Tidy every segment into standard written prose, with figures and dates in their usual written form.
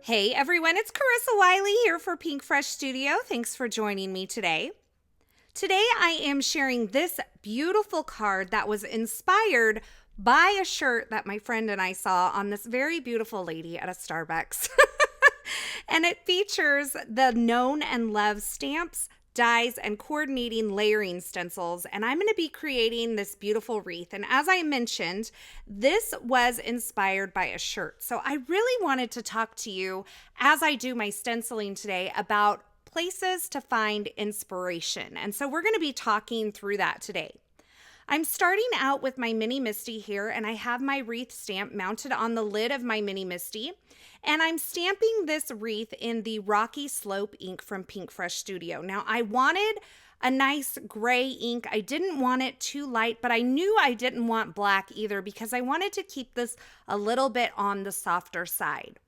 Hey everyone, it's Carissa Wiley here for Pinkfresh Studio. Thanks for joining me today. Today I am sharing this beautiful card that was inspired by a shirt that my friend and I saw on this very beautiful lady at a Starbucks. And it features the known and loved stamps, dies, and coordinating layering stencils. And I'm going to be creating this beautiful wreath. And as I mentioned, this was inspired by a shirt. So I really wanted to talk to you as I do my stenciling today about places to find inspiration. And so we're going to be talking through that today. I'm starting out with my Mini Misty here, and I have my wreath stamp mounted on the lid of my Mini Misty, and I'm stamping this wreath in the Rocky Slope ink from Pinkfresh Studio. Now, I wanted a nice gray ink. I didn't want it too light, but I knew I didn't want black either because I wanted to keep this a little bit on the softer side.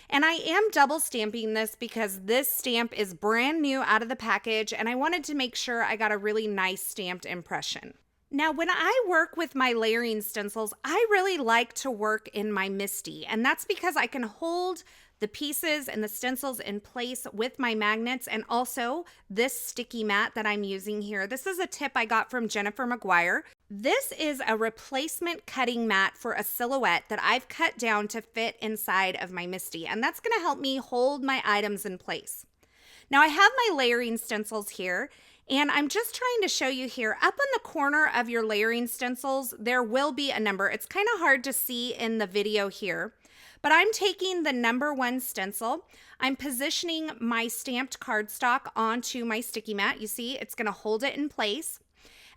And I am double stamping this because this stamp is brand new out of the package, and I wanted to make sure I got a really nice stamped impression. Now, when I work with my layering stencils, I really like to work in my Misty, and that's because I can hold the pieces and the stencils in place with my magnets and also this sticky mat that I'm using here. This is a tip I got from Jennifer McGuire. This is a replacement cutting mat for a silhouette that I've cut down to fit inside of my Misty, and that's going to help me hold my items in place. Now, I have my layering stencils here, and I'm just trying to show you here, up on the corner of your layering stencils, there will be a number. It's kind of hard to see in the video here, but I'm taking the number 1 stencil. I'm positioning my stamped cardstock onto my sticky mat. You see, it's going to hold it in place.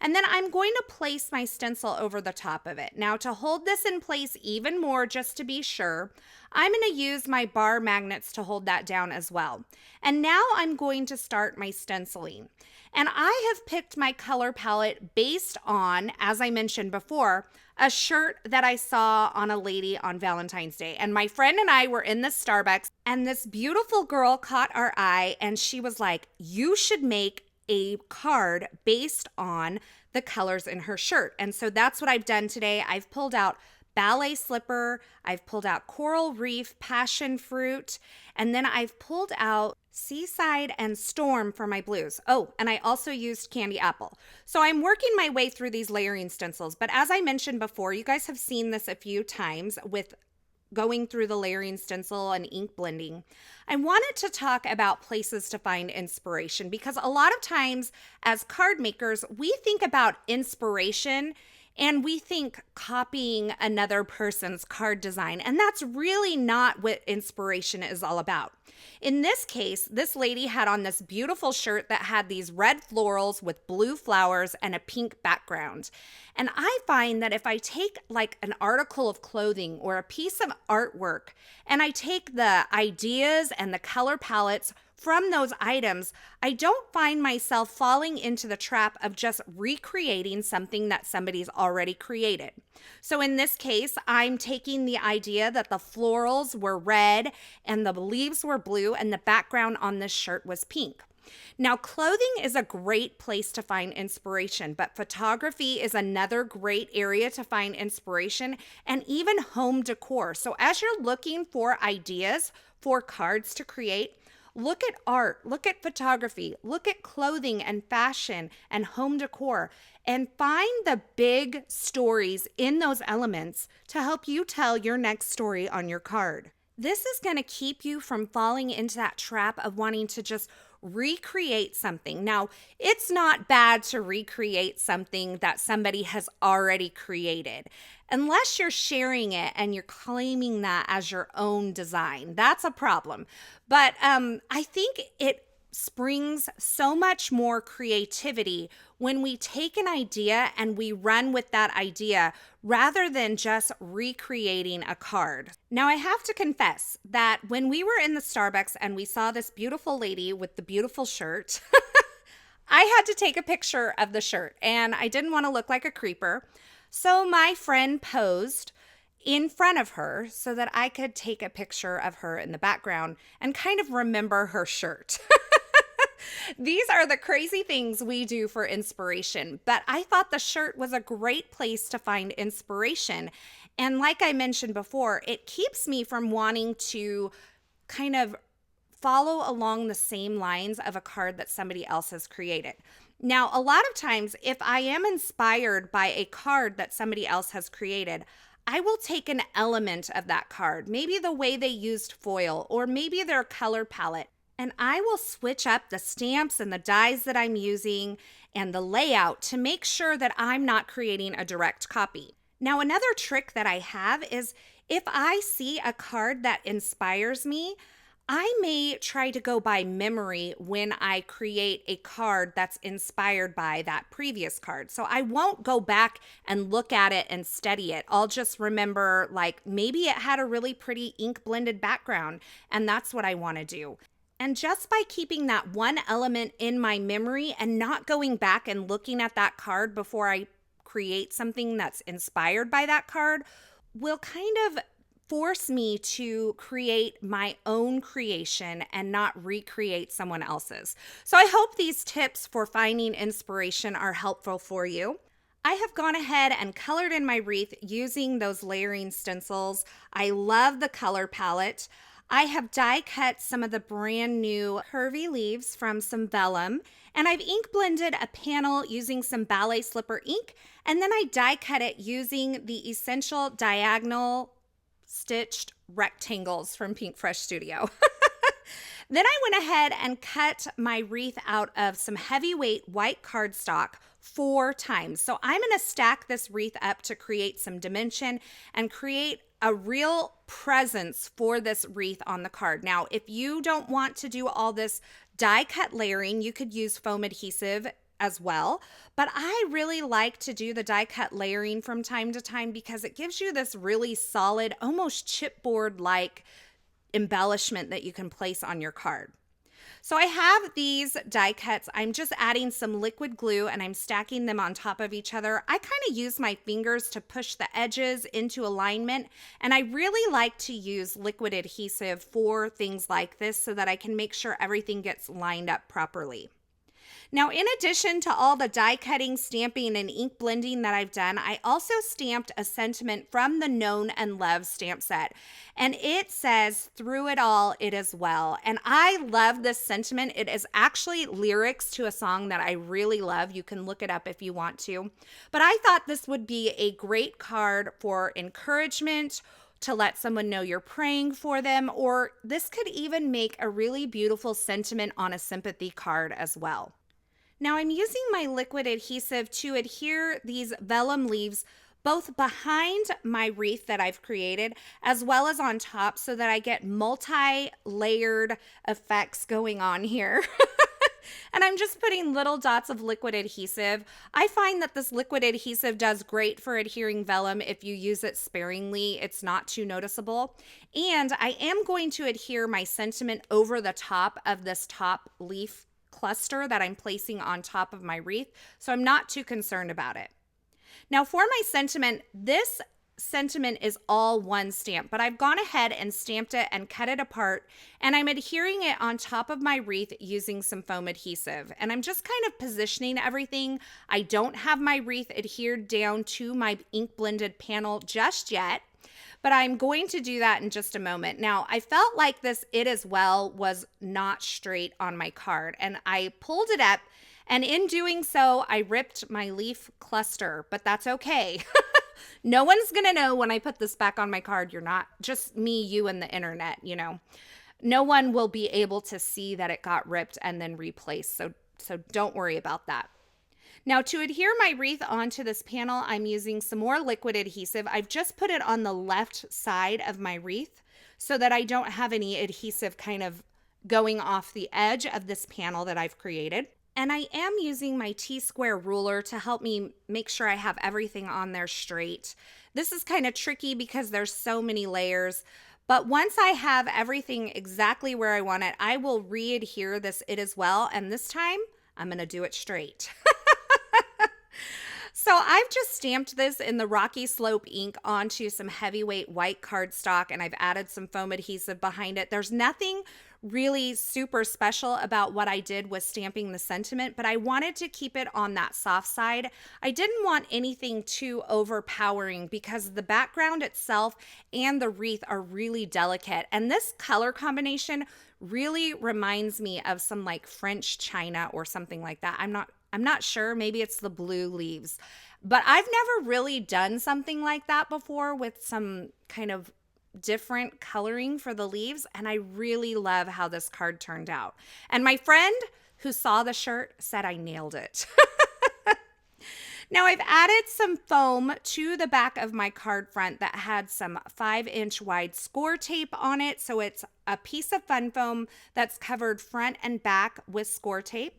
And then I'm going to place my stencil over the top of it. Now, to hold this in place even more, just to be sure, I'm going to use my bar magnets to hold that down as well. And now I'm going to start my stenciling. And I have picked my color palette based on, as I mentioned before, a shirt that I saw on a lady on Valentine's Day. And my friend and I were in the Starbucks, and this beautiful girl caught our eye, and she was like, "You should make a card based on the colors in her shirt." And so that's what I've done today. I've pulled out Ballet slipper, I've pulled out coral reef, passion fruit, and then I've pulled out Seaside and Storm for my blues. Oh, and I also used candy apple. So I'm working my way through these layering stencils, but as I mentioned before, you guys have seen this a few times with going through the layering stencil and ink blending. I wanted to talk about places to find inspiration because a lot of times as card makers, we think about inspiration and we think copying another person's card design, and that's really not what inspiration is all about. In this case, this lady had on this beautiful shirt that had these red florals with blue flowers and a pink background. And I find that if I take like an article of clothing or a piece of artwork and I take the ideas and the color palettes from those items, I don't find myself falling into the trap of just recreating something that somebody's already created. So in this case, I'm taking the idea that the florals were red and the leaves were blue and the background on this shirt was pink. Now, clothing is a great place to find inspiration, but photography is another great area to find inspiration, and even home decor. So as you're looking for ideas for cards to create, look at art, look at photography, look at clothing and fashion and home decor, and find the big stories in those elements to help you tell your next story on your card. This is going to keep you from falling into that trap of wanting to just recreate something. Now, it's not bad to recreate something that somebody has already created, unless you're sharing it and you're claiming that as your own design. That's a problem. But I think it springs so much more creativity when we take an idea and we run with that idea rather than just recreating a card. Now, I have to confess that when we were in the Starbucks and we saw this beautiful lady with the beautiful shirt, I had to take a picture of the shirt and I didn't want to look like a creeper. So my friend posed in front of her so that I could take a picture of her in the background and kind of remember her shirt. These are the crazy things we do for inspiration, but I thought the shirt was a great place to find inspiration. And like I mentioned before, it keeps me from wanting to kind of follow along the same lines of a card that somebody else has created. Now, a lot of times, if I am inspired by a card that somebody else has created, I will take an element of that card, maybe the way they used foil or maybe their color palette, and I will switch up the stamps and the dies that I'm using and the layout to make sure that I'm not creating a direct copy. Now, another trick that I have is if I see a card that inspires me, I may try to go by memory when I create a card that's inspired by that previous card. So I won't go back and look at it and study it. I'll just remember, like, maybe it had a really pretty ink blended background, and that's what I want to do. And just by keeping that one element in my memory and not going back and looking at that card before I create something that's inspired by that card will kind of force me to create my own creation and not recreate someone else's. So I hope these tips for finding inspiration are helpful for you. I have gone ahead and colored in my wreath using those layering stencils. I love the color palette. I have die cut some of the brand new Curvy leaves from some vellum, and I've ink blended a panel using some Ballet slipper ink, and then I die cut it using the Essential diagonal stitched rectangles from Pinkfresh Studio. Then I went ahead and cut my wreath out of some heavyweight white cardstock 4 times. So I'm going to stack this wreath up to create some dimension and create a real presence for this wreath on the card. Now, if you don't want to do all this die cut layering, you could use foam adhesive as well. But I really like to do the die cut layering from time to time because it gives you this really solid, almost chipboard-like embellishment that you can place on your card. So I have these die cuts. I'm just adding some liquid glue and I'm stacking them on top of each other. I kind of use my fingers to push the edges into alignment, and I really like to use liquid adhesive for things like this so that I can make sure everything gets lined up properly. Now, in addition to all the die cutting, stamping, and ink blending that I've done, I also stamped a sentiment from the Known and Loved stamp set. And it says, "Through it all, it is well." And I love this sentiment. It is actually lyrics to a song that I really love. You can look it up if you want to. But I thought this would be a great card for encouragement, to let someone know you're praying for them, or this could even make a really beautiful sentiment on a sympathy card as well. Now I'm using my liquid adhesive to adhere these vellum leaves both behind my wreath that I've created as well as on top so that I get multi-layered effects going on here. And I'm just putting little dots of liquid adhesive. I find that this liquid adhesive does great for adhering vellum if you use it sparingly. It's not too noticeable. And I am going to adhere my sentiment over the top of this top leaf cluster that I'm placing on top of my wreath, so I'm not too concerned about it. Now for my sentiment, this sentiment is all one stamp, but I've gone ahead and stamped it and cut it apart, and I'm adhering it on top of my wreath using some foam adhesive. And I'm just kind of positioning everything. I don't have my wreath adhered down to my ink blended panel just yet, but I'm going to do that in just a moment. Now, I felt like this "It Is Well" was not straight on my card, and I pulled it up, and in doing so, I ripped my leaf cluster, but that's okay. No one's gonna know when I put this back on my card. You're not, just me, you, and the internet, you know. No one will be able to see that it got ripped and then replaced, so don't worry about that. Now to adhere my wreath onto this panel, I'm using some more liquid adhesive. I've just put it on the left side of my wreath so that I don't have any adhesive kind of going off the edge of this panel that I've created. And I am using my T-square ruler to help me make sure I have everything on there straight. This is kind of tricky because there's so many layers, but once I have everything exactly where I want it, I will re-adhere this "It Is Well," and this time I'm gonna do it straight. So I've just stamped this in the Rocky Slope ink onto some heavyweight white cardstock, and I've added some foam adhesive behind it. There's nothing really super special about what I did was stamping the sentiment, but I wanted to keep it on that soft side. I didn't want anything too overpowering because the background itself and the wreath are really delicate. And this color combination really reminds me of some like French china or something like that. I'm not sure. Maybe it's the blue leaves, but I've never really done something like that before with some kind of different coloring for the leaves, and I really love how this card turned out. And my friend who saw the shirt said I nailed it. Now I've added some foam to the back of my card front that had some 5-inch wide score tape on it. So it's a piece of fun foam that's covered front and back with score tape.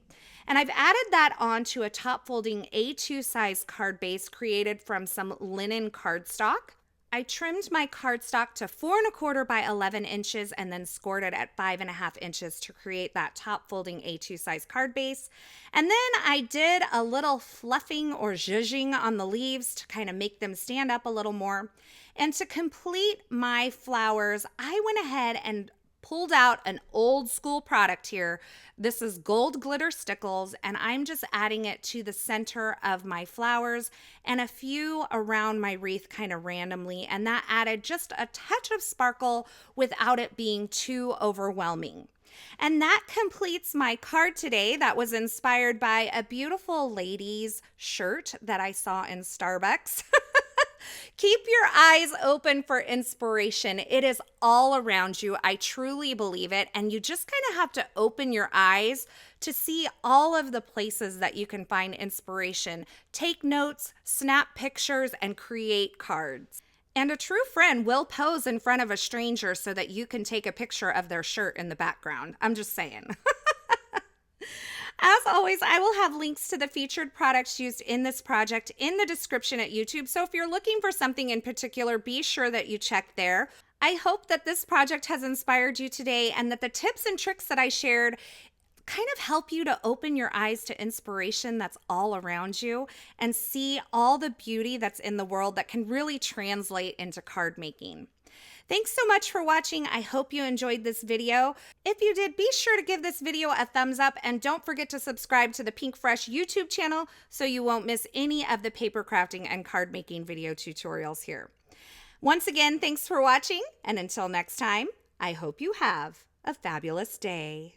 And I've added that onto a top folding A2 size card base created from some linen cardstock. I trimmed my cardstock to 4 1/4 by 11 inches and then scored it at 5.5 inches to create that top folding A2 size card base. And then I did a little fluffing or zhuzhing on the leaves to kind of make them stand up a little more. And to complete my flowers, I went ahead and pulled out an old school product here. This is gold glitter stickles, and I'm just adding it to the center of my flowers and a few around my wreath kind of randomly, and that added just a touch of sparkle without it being too overwhelming. And that completes my card today that was inspired by a beautiful lady's shirt that I saw in Starbucks. Keep your eyes open for inspiration. It is all around you. I truly believe it. And you just kind of have to open your eyes to see all of the places that you can find inspiration. Take notes, snap pictures, and create cards. And a true friend will pose in front of a stranger so that you can take a picture of their shirt in the background. I'm just saying. As always, I will have links to the featured products used in this project in the description at YouTube. So if you're looking for something in particular, be sure that you check there. I hope that this project has inspired you today and that the tips and tricks that I shared kind of help you to open your eyes to inspiration that's all around you and see all the beauty that's in the world that can really translate into card making. Thanks so much for watching. I hope you enjoyed this video. If you did, be sure to give this video a thumbs up and don't forget to subscribe to the Pinkfresh YouTube channel so you won't miss any of the paper crafting and card making video tutorials here. Once again, thanks for watching, and until next time, I hope you have a fabulous day.